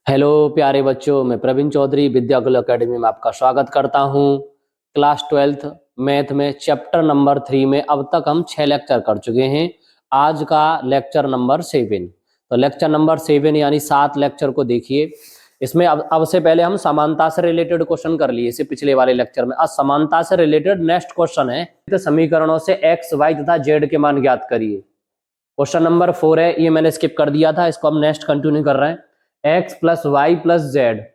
Hello प्यारे बच्चों, मैं प्रवीण चौधरी विद्याकुल एकेडमी में आपका स्वागत करता हूं। क्लास 12th मैथ में चैप्टर नंबर 3 में अब तक हम 6 लेक्चर कर चुके हैं। आज का लेक्चर नंबर 7। तो लेक्चर नंबर 7 यानी 7 लेक्चर को देखिए। इसमें अब से पहले हम समानता से रिलेटेड क्वेश्चन कर लिए इसे पिछले वाले लेक्चर में। आज समानता से रिलेटेड नेक्स्ट क्वेश्चन है, तो समीकरणों से एक्स वाई तथा जेड के मान ज्ञात करिए। क्वेश्चन नंबर 4 है, ये मैंने स्किप कर दिया था, इसको हम नेक्स्ट कंटिन्यू कर रहे हैं। X plus Y plus Z,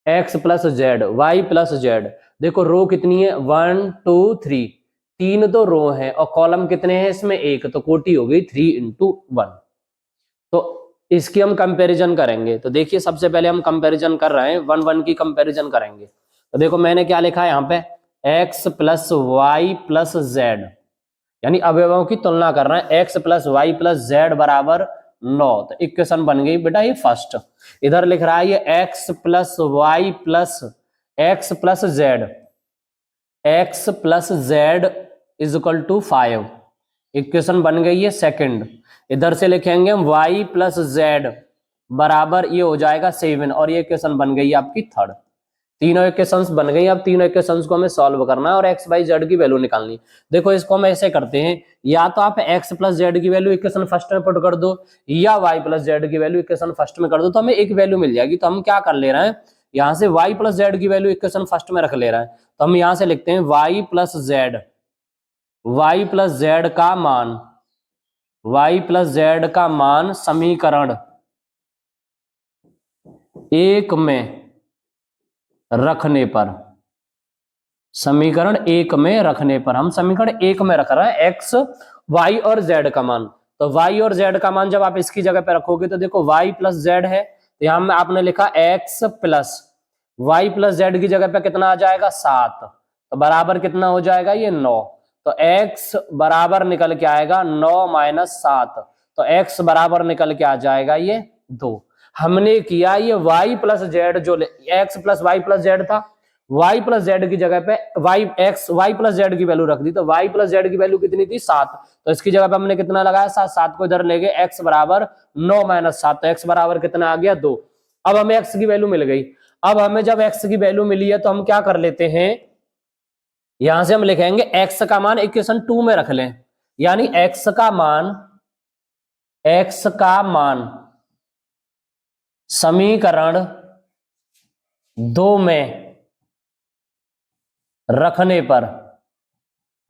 X plus Z, Y plus Z. देखो रो कितनी है, 1 2 3, तीन तो रो है और कॉलम कितने हैं इसमें, एक, तो कोटि हो गई 3 इंटू 1। तो इसकी हम कंपैरिजन करेंगे। तो देखिए सबसे पहले हम कंपैरिजन कर रहे हैं, 1 1 की कंपैरिजन करेंगे। तो देखो मैंने क्या लिखा है यहाँ पे, X plus Y plus Z, यानी अवयवों की तुलना कर रहे हैं। X plus Y plus Z बराबर 9। तो इक्वेशन बन गई बेटा ये फर्स्ट। इधर लिख रहा है ये X plus Y plus X plus Z, X plus Z is equal to 5। Equation बन गई है सेकंड। इधर से लिखेंगे हम वाई प्लस जेड बराबर ये हो जाएगा 7, और ये इक्वेशन बन गई आपकी थर्ड। तीनों इक्वेशंस बन गई। अब तीनों इक्वेशंस को हमें सॉल्व करना है और एक्स वाई जेड की वैल्यू निकालनी। देखो इसको हम ऐसे करते हैं, या तो आप एक्स प्लस जेड की वैल्यू इक्वेशन फर्स्ट में पुट कर दो, या वाई प्लस जेड की वैल्यू इक्वेशन फर्स्ट में कर दो, तो हमें एक वैल्यू मिल जाएगी। तो हम क्या कर ले रहे हैं, यहाँ से वाई प्लस जेड की वैल्यू इक्वेशन फर्स्ट में रख ले रहे हैं। तो हम यहाँ से लिखते हैं Y plus Z, Y plus Z का मान, वाई प्लस जेड का मान समीकरण 1 में रखने पर, समीकरण 1 में रखने पर, हम समीकरण 1 में रख रहे हैं एक्स वाई और जेड का मान। तो वाई और जेड का मान जब आप इसकी जगह पे रखोगे तो देखो वाई प्लस जेड है, तो यहां में आपने लिखा X plus Y plus Z की जगह पे कितना आ जाएगा 7, तो बराबर कितना हो जाएगा ये 9। तो एक्स बराबर निकल के आएगा 9 माइनस 7, तो एक्स बराबर निकल के आ जाएगा ये 2। हमने किया ये y प्लस जेड, जो x plus Y plus Z था, y प्लस जेड की जगह पे y प्लस जेड की वैल्यू रख दी। तो y प्लस जेड की वैल्यू कितनी थी 7, तो इसकी जगह पे हमने कितना लगाया 7, 7 को इधर ले गए, x बराबर 9 माइनस 7, तो x बराबर कितना आ गया 2। अब हमें x की वैल्यू मिल गई। अब हमें जब x की वैल्यू मिली है तो हम क्या कर लेते हैं, यहां से हम लिखेंगे x का मान इक्वेशन 2 में रख लें, यानी x का मान समीकरण 2 में रखने पर,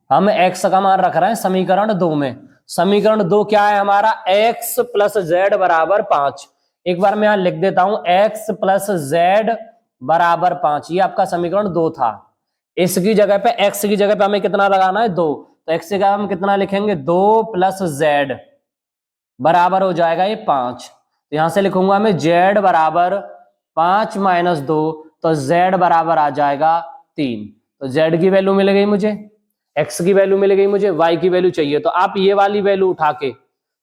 हम x का मान रख रहे हैं समीकरण 2 में। समीकरण 2 क्या है हमारा, x प्लस जेड बराबर 5। एक बार मैं यहां लिख देता हूं, x प्लस जेड बराबर 5, ये आपका समीकरण 2 था। इसकी जगह पे x की जगह पे हमें कितना लगाना है 2, तो x की जगह हम कितना लिखेंगे 2 प्लस जेड बराबर हो जाएगा ये 5। तो यहां से लिखूंगा मैं z बराबर 5 माइनस 2, तो z बराबर आ जाएगा 3। तो z की वैल्यू मिल गई मुझे, x की वैल्यू मिल गई मुझे, y की वैल्यू चाहिए। तो आप ये वाली वैल्यू उठा के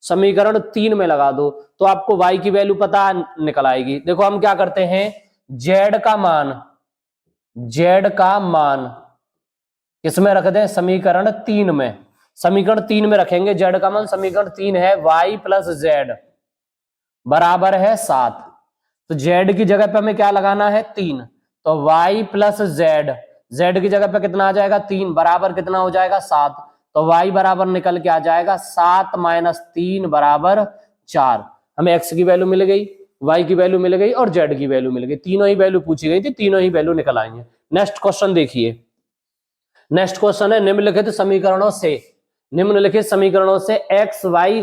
समीकरण 3 में लगा दो तो आपको y की वैल्यू पता निकल आएगी। देखो हम क्या करते हैं, z का मान किसमें रख दें, समीकरण 3 में। समीकरण 3 में रखेंगे z का मान, समीकरण 3 है y प्लस जेड बराबर है 7। तो z की जगह पे हमें क्या लगाना है 3, तो y प्लस जेड, z की जगह पे कितना आ जाएगा 3, बराबर कितना हो जाएगा 7। तो y बराबर निकल के आ जाएगा 7 माइनस 3 बराबर 4। हमें x की वैल्यू मिल गई, y की वैल्यू मिल गई और z की वैल्यू मिल गई। तीनों ही वैल्यू पूछी गई थी, तीनों ही वैल्यू निकल आएंगे। नेक्स्ट क्वेश्चन देखिए। नेक्स्ट क्वेश्चन है, निम्नलिखित समीकरणों से एक्स वाई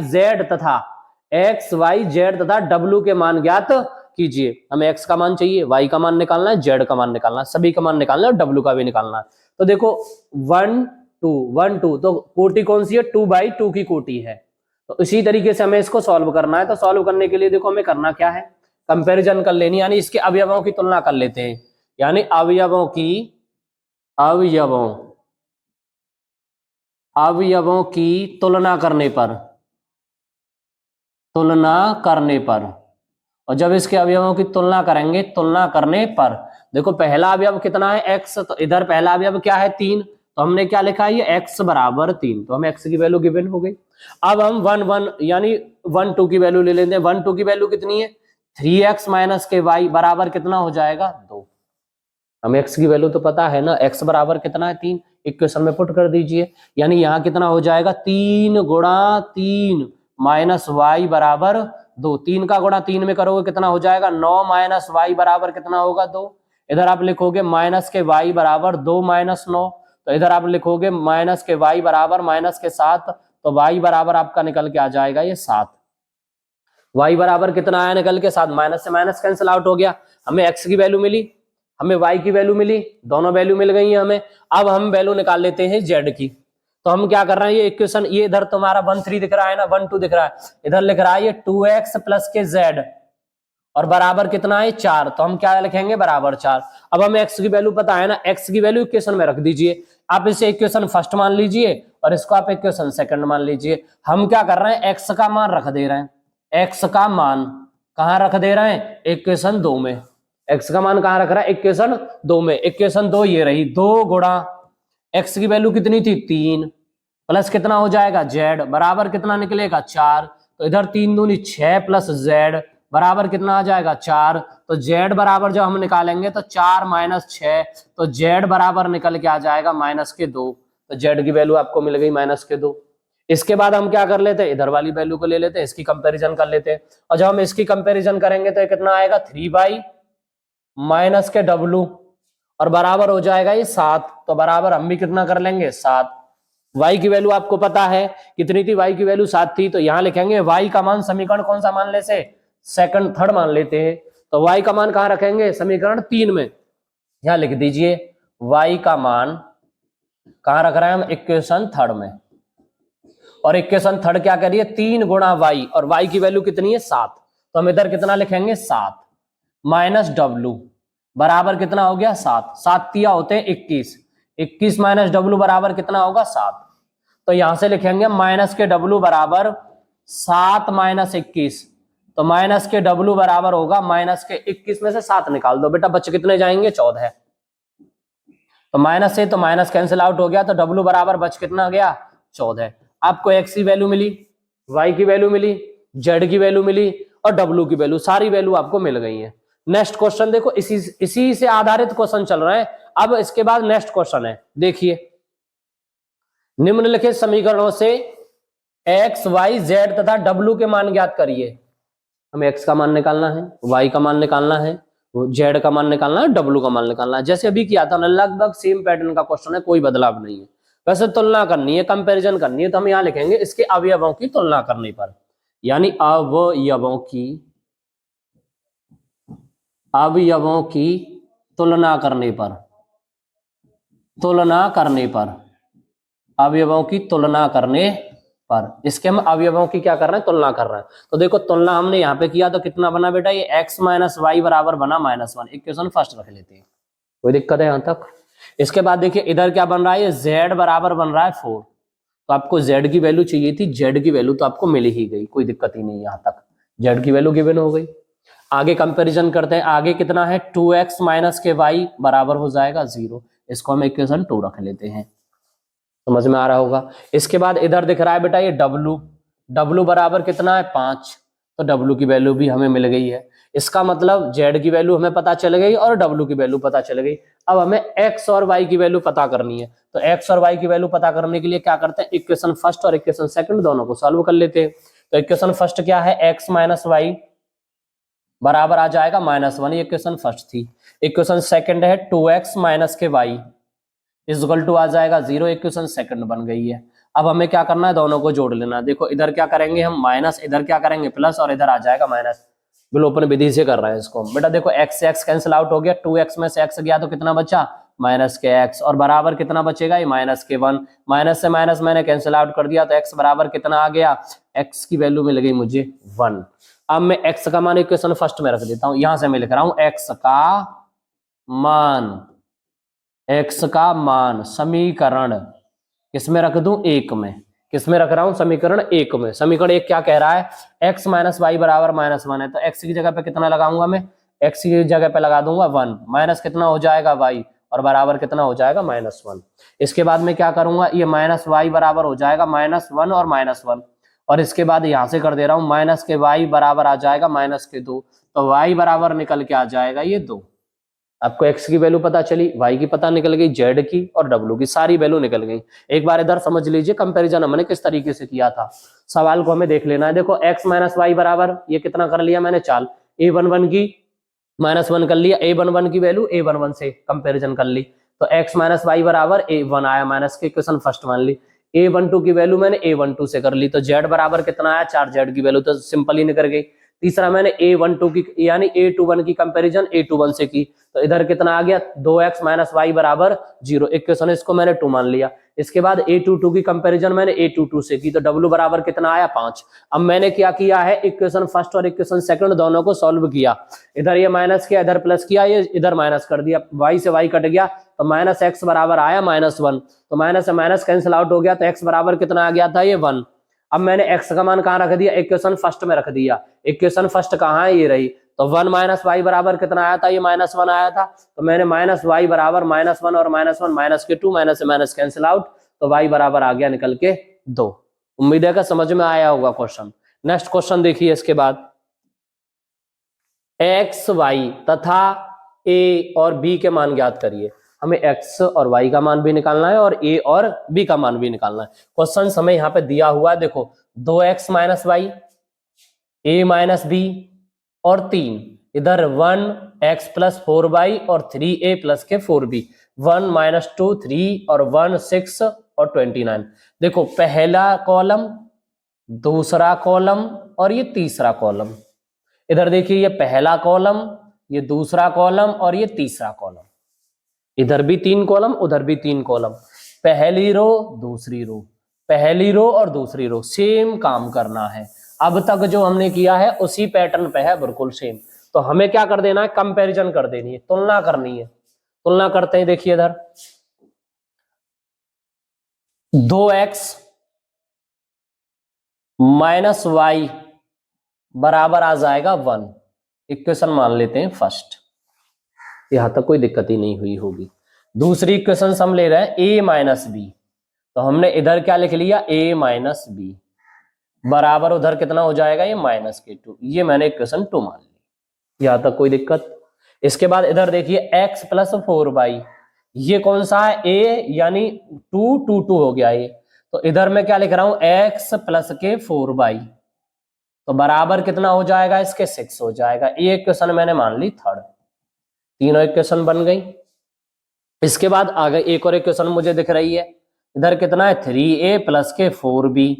जेड तथा डब्ल्यू के मान ज्ञात कीजिए। हमें एक्स का मान चाहिए, वाई का मान निकालना है, जेड का मान निकालना है, सभी का मान निकालना है और डब्ल्यू का भी निकालना है। तो देखो 1 2, तो कोटि कौन सी है, 2/2 की कोटि है। तो इसी तरीके से हमें इसको सॉल्व करना है। तो सॉल्व करने के लिए देखो हमें करना क्या है, कंपेरिजन कर लेनी, यानी इसके अवयवों की तुलना कर लेते हैं। यानी अवयवों की तुलना करने पर, और जब इसके अवयवों की तुलना करने पर देखो पहला अवयव कितना है x, तो इधर पहला अवयव क्या है 3, तो हमने क्या लिखा है ये x बराबर 3, तो हमें x की वैल्यू गिवन हो गई। अब हम 1 1 यानी 1 2 की वैल्यू ले लेते हैं। 1 2 की वैल्यू कितनी है 3x माइनस के वाई बराबर कितना हो जाएगा 2। हमें x की वैल्यू तो पता है ना, x बराबर कितना है 3, इक्वेशन में पुट कर दीजिए। यानी यहाँ कितना हो जाएगा 3 गुणा 3 माइनस वाई बराबर 2। 3 का गुणा 3 में करोगे कितना हो जाएगा 9 माइनस वाई बराबर कितना होगा 2। इधर आप लिखोगे माइनस के वाई बराबर 2 माइनस 9, तो इधर आप लिखोगे माइनस के वाई बराबर माइनस के 7, तो वाई बराबर आपका निकल के आ जाएगा ये 7। वाई बराबर कितना आया निकल के 7, माइनस से माइनस कैंसिल आउट हो गया। हमें एक्स की वैल्यू मिली, हमें वाई की वैल्यू मिली, दोनों वैल्यू मिल गई है हमें। अब हम वैल्यू निकाल लेते हैं जेड की। तो हम क्या कर रहे हैं, ये इक्वेशन, ये इधर तुम्हारा 1 3 दिख रहा है ना, 1 2 दिख रहा है, इधर लिख रहा है ये 2x प्लस के जेड और बराबर कितना है 4, तो हम क्या लिखेंगे बराबर 4। अब हमें x की वैल्यू पता है ना, x की वैल्यू इक्वेशन में रख दीजिए। आप इसे इक्वेशन फर्स्ट मान लीजिए और इसको आप इक्वेशन सेकंड मान लीजिए। हम क्या कर रहे हैं, x का मान रख दे रहे हैं। x का मान कहां रख दे रहे हैं, इक्वेशन 2 में। x का मान कहां रख रहा है, इक्वेशन 2 में। इक्वेशन 2 ये रही, 2 गुणा x की वैल्यू कितनी थी 3 प्लस कितना हो जाएगा z बराबर कितना निकलेगा 4। तो इधर 3 दूनी 6 प्लस z बराबर कितना आ जाएगा 4। तो z बराबर जब हम निकालेंगे तो 4 माइनस 6, तो z बराबर निकल के आ जाएगा -2। तो z की वैल्यू आपको मिल गई -2। इसके बाद हम क्या कर लेते हैं, इधर वाली वैल्यू को ले लेते हैं, इसकी कंपैरिजन कर लेते हैं। और जब हम इसकी कंपैरिजन करेंगे तो कितना आएगा 3y माइनस के w और बराबर हो जाएगा ये 7। तो बराबर हम भी कितना कर लेंगे 7। y की वैल्यू आपको पता है कितनी थी, y की वैल्यू 7 थी। तो यहां लिखेंगे y का मान, समीकरण कौन सा मान लेते, सेकंड थर्ड मान लेते हैं। तो y का मान कहां रखेंगे, समीकरण 3 में। यहां लिख दीजिए y का मान कहां रख रहे हैं हम, इक्वेशन थर्ड में। और इक्वेशन थर्ड क्या करिए 3 गुणा y, और y की वैल्यू कितनी है 7। तो हम इधर कितना लिखेंगे 7 माइनस w बराबर कितना हो गया 7। 7 तिया होते हैं 21, 21 माइनस w बराबर कितना होगा 7। तो यहां से लिखेंगे माइनस के w बराबर 7 माइनस 21, तो माइनस के w बराबर होगा माइनस के 21 में से 7 निकाल दो बेटा, बच्चे कितने जाएंगे 14। तो माइनस से तो माइनस कैंसिल आउट हो गया, तो w बराबर बच कितना गया 14। आपको x की वैल्यू मिली, y की वैल्यू मिली, z की वैल्यू मिली और w की वैल्यू, सारी वैल्यू आपको मिल गई है। नेक्स्ट क्वेश्चन देखो, इसी से आधारित क्वेश्चन चल रहा है। अब इसके बाद नेक्स्ट क्वेश्चन है, देखिए निम्नलिखित समीकरणों से x, y, z तथा w के मान ज्ञात करिए। हमें x का मान निकालना है, y का मान निकालना है, z का मान निकालना है, w का मान निकालना है। जैसे अभी किया था ना, लगभग सेम पैटर्न का क्वेश्चन है, कोई बदलाव नहीं है। वैसे तुलना करनी है, कंपैरिजन करनी है, तो हम यहां लिखेंगे इसके अवयवों की तुलना करने पर, यानी अवयवों की तुलना करने पर, अवयवों की तुलना करने पर, इसके हम अवयवों की क्या कर रहे हैं, तुलना कर रहे हैं। तो देखो तुलना हमने यहाँ पे किया तो कितना बना बेटा, ये x माइनस वाई बराबर बना -1। इक्वेशन फर्स्ट रख लेते हैं, कोई दिक्कत है यहाँ तक। इसके बाद देखिए इधर क्या बन रहा है, ये z बराबर बन रहा है 4। तो आपको z की वैल्यू चाहिए थी, z की वैल्यू तो आपको मिल ही गई, कोई दिक्कत ही नहीं, यहाँ तक z की वैल्यू गिवन हो गई। आगे कंपैरिजन करते हैं, आगे कितना है 2x माइनस के y बराबर हो जाएगा 0। इसको हम इक्वेशन 2 रख लेते हैं, समझ में आ रहा होगा। इसके बाद इधर दिख रहा है बेटा ये w बराबर कितना है 5, तो w की वैल्यू भी हमें मिल गई है। इसका मतलब z की वैल्यू हमें पता चल गई और w की वैल्यू पता चल गई। अब हमें x और y की वैल्यू पता करनी है, तो x और y की वैल्यू पता करने के लिए क्या करते हैं, इक्वेशन फर्स्ट और इक्वेशन सेकंड दोनों को सॉल्व कर लेते हैं। तो इक्वेशन फर्स्ट क्या है, x माइनस वाई बराबर आ जाएगा -1, ये इक्वेशन फर्स्ट थी। इक्वेशन सेकंड है 2x माइनस के y इक्वल टू आ जाएगा 0, इक्वेशन सेकंड बन गई है। अब हमें क्या करना है, दोनों को जोड़ लेना। देखो इधर क्या करेंगे हम माइनस, इधर क्या करेंगे प्लस, और इधर आ जाएगा माइनस। विलोपन विधि से कर रहे हैं इसको बेटा। देखो x से x कैंसिल आउट हो गया, 2x में से x गया तो कितना बचा माइनस के x, और बराबर कितना बचेगा ये -1। माइनस से माइनस मैंने कैंसिल आउट कर दिया, तो x बराबर कितना आ गया, x की वैल्यू मिल गई मुझे 1। अब मैं x का मान इक्वेशन फर्स्ट में रख देता हूं, यहां से मैं लिख रहा हूं x का मान समीकरण किसमें रख दूं, 1 में। किसमें रख रहा हूं, समीकरण 1 में। समीकरण 1 क्या कह रहा है, x माइनस वाई बराबर -1 है, तो x की जगह पे कितना लगाऊंगा मैं, x की जगह पे लगा दूंगा 1, माइनस कितना हो जाएगा y, और बराबर कितना हो जाएगा -1। इसके बाद में क्या करूंगा, ये माइनस वाई बराबर हो जाएगा -1 और -1, और इसके बाद यहां से कर दे रहा हूं माइनस के y बराबर आ जाएगा -2। तो y बराबर निकल के आ जाएगा ये 2। आपको x की वैल्यू पता चली, y की पता निकल गई, z की और w की सारी वैल्यू निकल गई। एक बार इधर समझ लीजिए कंपैरिजन हमने किस तरीके से किया था। सवाल को हमें देख लेना है। देखो x माइनस वाई बराबर ये कितना कर लिया मैंने, चाल a11 की -1 कर लिया, a11 की वैल्यू a11 से कंपैरिजन कर ली, तो x माइनस वाई बराबर a1 आया, माइनस के इक्वेशन फर्स्ट मान ली। a12 की वैल्यू मैंने a12 से कर ली, तो z बराबर कितना आया 4, z की वैल्यू तो सिंपल ही निकल गई। तीसरा मैंने a12 की यानी a21 की कंपैरिजन a21 से की, तो इधर कितना आ गया 2x माइनस वाई बराबर 0, इक्वेशन इसको मैंने 2 मान लिया। इसके बाद a22 की कंपैरिजन मैंने a22 से की, तो w बराबर कितना आया 5। अब मैंने क्या किया है, इक्वेशन फर्स्ट और इक्वेशन सेकंड दोनों को सॉल्व किया, इधर ये माइनस किया, इधर प्लस किया, ये इधर माइनस कर दिया, y से y कट गया, तो माइनस एक्स बराबर आया -1, तो माइनस से माइनस कैंसिल आउट हो गया, तो x बराबर कितना आ गया था ये 1। अब मैंने x का मान कहाँ रख दिया, इक्वेशन फर्स्ट में रख दिया, इक्वेशन फर्स्ट कहाँ है, ये रही, तो 1 माइनस वाई बराबर कितना आया था, ये -1 आया था, तो मैंने माइनस वाई बराबर -1 और -1 माइनस के 2, माइनस से माइनस कैंसिल आउट, तो y बराबर आ गया निकल के 2। उम्मीद है कि समझ में आया होगा क्वेश्चन। नेक्स्ट क्वेश्चन देखिए इसके बाद, x y तथा a और b के मान ज्ञात करिए। हमें x और y का मान भी निकालना है और a और b का मान भी निकालना है। क्वेश्चन हमें यहाँ पे दिया हुआ है, देखो 2x minus Y, a minus b और 3, इधर 1x प्लस 4y और 3a प्लस के 4b, 1 माइनस 2 3 और 1 6 और 29। देखो पहला कॉलम, दूसरा कॉलम और ये तीसरा कॉलम, इधर देखिए ये पहला कॉलम, ये दूसरा कॉलम और ये तीसरा कॉलम, इधर भी 3 कॉलम, उधर भी 3 कॉलम, पहली रो दूसरी रो, पहली रो और दूसरी रो, सेम काम करना है। अब तक जो हमने किया है उसी पैटर्न पे है, बिल्कुल सेम। तो हमें क्या कर देना है, कंपैरिजन कर देनी है, तुलना करनी है। तुलना करते हैं, देखिए इधर 2x माइनस वाई बराबर आ जाएगा 1, इक्वेशन मान लेते हैं फर्स्ट, यहां तक कोई दिक्कत ही नहीं हुई होगी। दूसरी इक्वेशन हम ले रहे हैं a माइनस बी, तो हमने इधर क्या लिख लिया a माइनस बी बराबर उधर कितना हो जाएगा ये माइनस के 2, ये मैंने इक्वेशन 2 मान ली, यहां तक कोई दिक्कत। इसके बाद इधर देखिए x प्लस 4y, ये कौन सा है a यानी 2 2 2 हो गया ये, तो इधर मैं क्या लिख रहा हूं x प्लस के 4y, तो बराबर कितना हो जाएगा इसके 6 हो जाएगा। ये इक्वेशन मैंने मान ली थर्ड, तीनों इक्वेशन बन गई। इसके बाद आगे एक और इक्वेशन मुझे दिख रही है, इधर कितना है 3a प्लस के 4b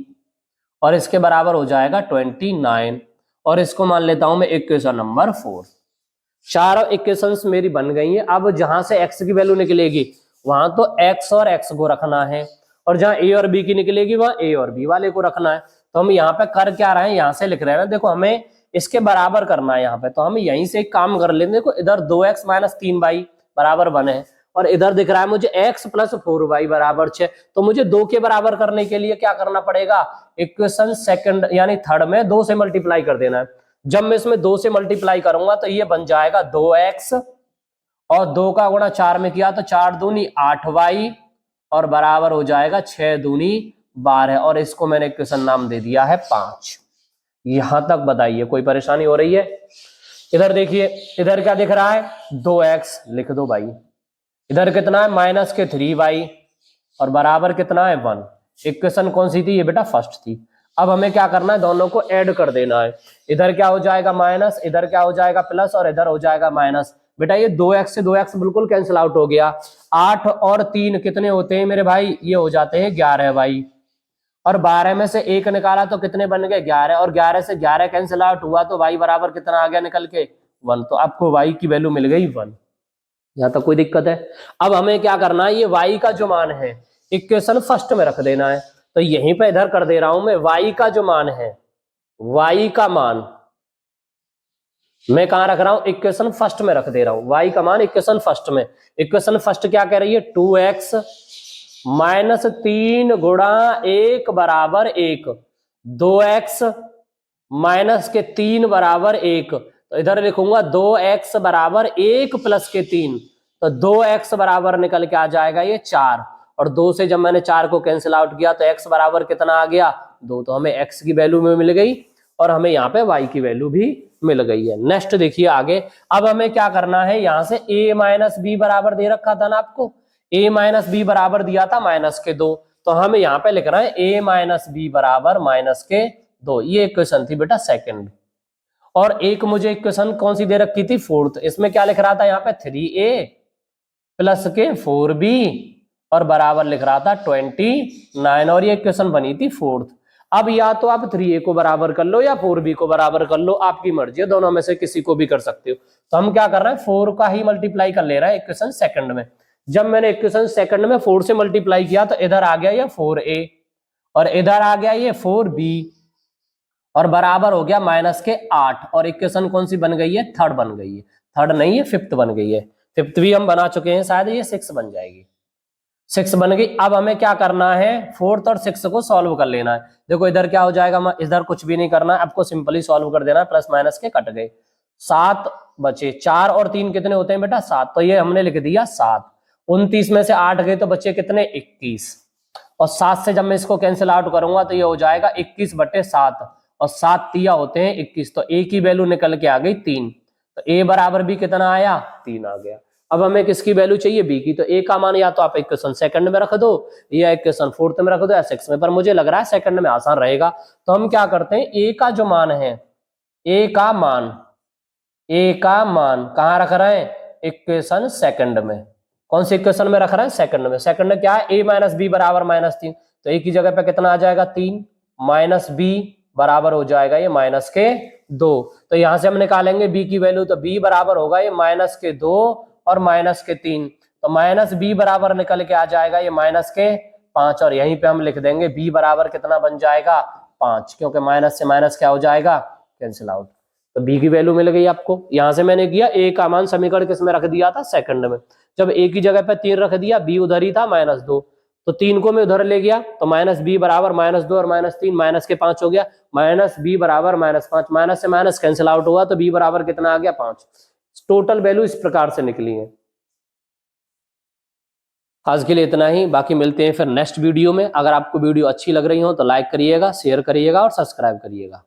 और इसके बराबर हो जाएगा 29, और इसको मान लेता हूं मैं इक्वेशन नंबर 4। चारों इक्वेशंस मेरी बन गई हैं। अब जहां से x की वैल्यू निकलेगी वहां तो x और x को रखना है, और जहां a और b की निकलेगी वहां a और b वाले को रखना है। तो हम यहाँ पे कर क्या रहे हैं, यहां से लिख रहे हैं ना, देखो हमें इसके बराबर करना है यहाँ पे, तो हम यहीं से एक काम कर लेते हैं। देखो इधर 2x माइनस 3y बराबर 1 है, और इधर दिख रहा है मुझे x प्लस 4y बराबर 6, तो मुझे 2 के बराबर करने के लिए क्या करना पड़ेगा, इक्वेशन सेकंड यानी थर्ड में 2 से मल्टीप्लाई कर देना है। जब मैं इसमें 2 से मल्टीप्लाई करूंगा तो ये बन जाएगा 2x, और 2 का गुणा 4 में किया तो 4 दूनी 8y और बराबर हो जाएगा 6 दूनी 12, और इसको मैंने इक्वेशन नाम दे दिया है 5। यहां तक बताइए कोई परेशानी हो रही है? इधर देखिए, इधर क्या दिख रहा है 2x लिख दो भाई, इधर कितना है माइनस के 3y और बराबर कितना है 1। इक्वेशन कौन सी थी, ये बेटा फर्स्ट थी। अब हमें क्या करना है, दोनों को ऐड कर देना है। इधर क्या हो जाएगा माइनस, इधर क्या हो जाएगा प्लस, और इधर हो जाएगा माइनस। बेटा ये 2x से 2x बिल्कुल कैंसिल आउट हो गया। 8 और 3 कितने होते हैं मेरे भाई, ये हो जाते हैं 11 भाई, और 12 में से 1 निकाला तो कितने बन गए 11, और 11 से 11 कैंसिल आउट हुआ तो y बराबर कितना आ गया निकल के 1। तो आपको y की वैल्यू मिल गई 1। यहां तक कोई दिक्कत है? अब हमें क्या करना है, ये y का जो मान है इक्वेशन फर्स्ट में रख देना है। तो यहीं पे इधर कर दे रहा हूं मैं, y का जो मान है, y का मान मैं कहां रख रहा हूं, इक्वेशन फर्स्ट में रख दे रहा हूं। y का मान इक्वेशन फर्स्ट में, इक्वेशन फर्स्ट क्या कह रही है 2x माइनस 3 गुणा 1 बराबर 1, 2x माइनस के 3 बराबर 1, तो इधर लिखूंगा 2x बराबर 1 प्लस के 3, तो 2x बराबर निकल के आ जाएगा ये 4, और 2 से जब मैंने 4 को कैंसिल आउट किया तो x बराबर कितना आ गया 2, तो हमें x की वैल्यू में मिल गई और हमें यहाँ पे y की वैल्यू भी मिल गई है। नेक्स्ट देखिए आगे, अब हमें क्या करना है, यहाँ से a माइनस बी बराबर दे रखा था ना आपको, a माइनस बी बराबर दिया था -2, तो हम यहाँ पे लिख रहे हैं a माइनस बी बराबर -2। ये इक्वेशन थी बेटा सेकंड। और एक मुझे इक्वेशन कौन सी दे रखी थी, फोर्थ। इसमें क्या लिख रहा था यहाँ पे 3a प्लस के 4b और बराबर लिख रहा था 29, और ये इक्वेशन बनी थी फोर्थ। अब या तो आप 3a को बराबर कर लो या 4b को बराबर कर लो, आपकी मर्जी है, दोनों में से किसी को भी कर सकते हो। तो हम क्या कर रहे हैं, 4 का ही मल्टीप्लाई कर ले रहे हैं इक्वेशन सेकंड में। जब मैंने इक्वेशन सेकंड में 4 से मल्टीप्लाई किया तो इधर आ गया ये 4a और इधर आ गया ये 4b और बराबर हो गया -8। और इक्वेशन कौन सी बन गई है, थर्ड बन गई है। थर्ड नहीं है, फिफ्थ बन गई है। फिफ्थ भी हम बना चुके हैं, शायद ये 6 बन जाएगी। 6 बन गई। अब हमें क्या करना है, 4th और 6 को सॉल्व कर लेना है। देखो इधर क्या हो जाएगा, इधर कुछ भी नहीं करना है, आपको सिंपली सॉल्व कर देना है, प्लस माइनस के कट गए, 7 बचे। 4 और 3 कितने होते हैं बेटा, 7, तो ये हमने लिख दिया 7। 29 में से 8 गए तो बचे कितने, 21। और 7 से जब मैं इसको कैंसिल आउट करूंगा तो ये हो जाएगा 21/7 और 7 तिया होते हैं 21, तो a की वैल्यू निकल के आ गई 3। तो a बराबर भी कितना आया, 3 आ गया। अब हमें किसकी वैल्यू चाहिए, b की। तो a का मान या तो आप इक्वेशन सेकंड में रख दो या इक्वेशन फोर्थ में रख दो या 6 में, पर मुझे लग रहा है सेकंड में आसान रहेगा। तो हम क्या करते हैं, a का जो मान है, a का मान कहाँ रख रहे हैं, इक्वेशन सेकंड में। कौन सी इक्वेशन में रख रहे हैं, सेकंड में। सेकंड में क्या है, a माइनस बी बराबर -3, तो a की जगह पे कितना आ जाएगा 3, माइनस b बराबर हो जाएगा ये -2। तो यहां से हम निकालेंगे b की वैल्यू, तो b बराबर होगा ये -2 और -3, तो -b बराबर निकल के आ जाएगा ये -5। और यहीं पे हम लिख देंगे b बराबर कितना बन जाएगा, 5, क्योंकि माइनस से माइनस क्या हो जाएगा, कैंसिल आउट। तो b की वैल्यू मिल गई आपको। यहां से मैंने किया a का मान समीकरण किस में रख दिया था, सेकंड में। जब a की जगह पे 3 रख दिया, b उधर ही था -2, तो 3 को मैं उधर ले गया, तो -b बराबर -2 और -3 माइनस के 5 हो गया, -b बराबर -5, माइनस से माइनस कैंसिल आउट हुआ, तो b बराबर कितना आ गया, 5। टोटल वैल्यू इस प्रकार से निकली है। आज के लिए इतना ही, बाकी मिलते हैं फिर नेक्स्ट वीडियो में। अगर आपको वीडियो अच्छी लग रही हो तो लाइक करिएगा, शेयर करिएगा और सब्सक्राइब करिएगा।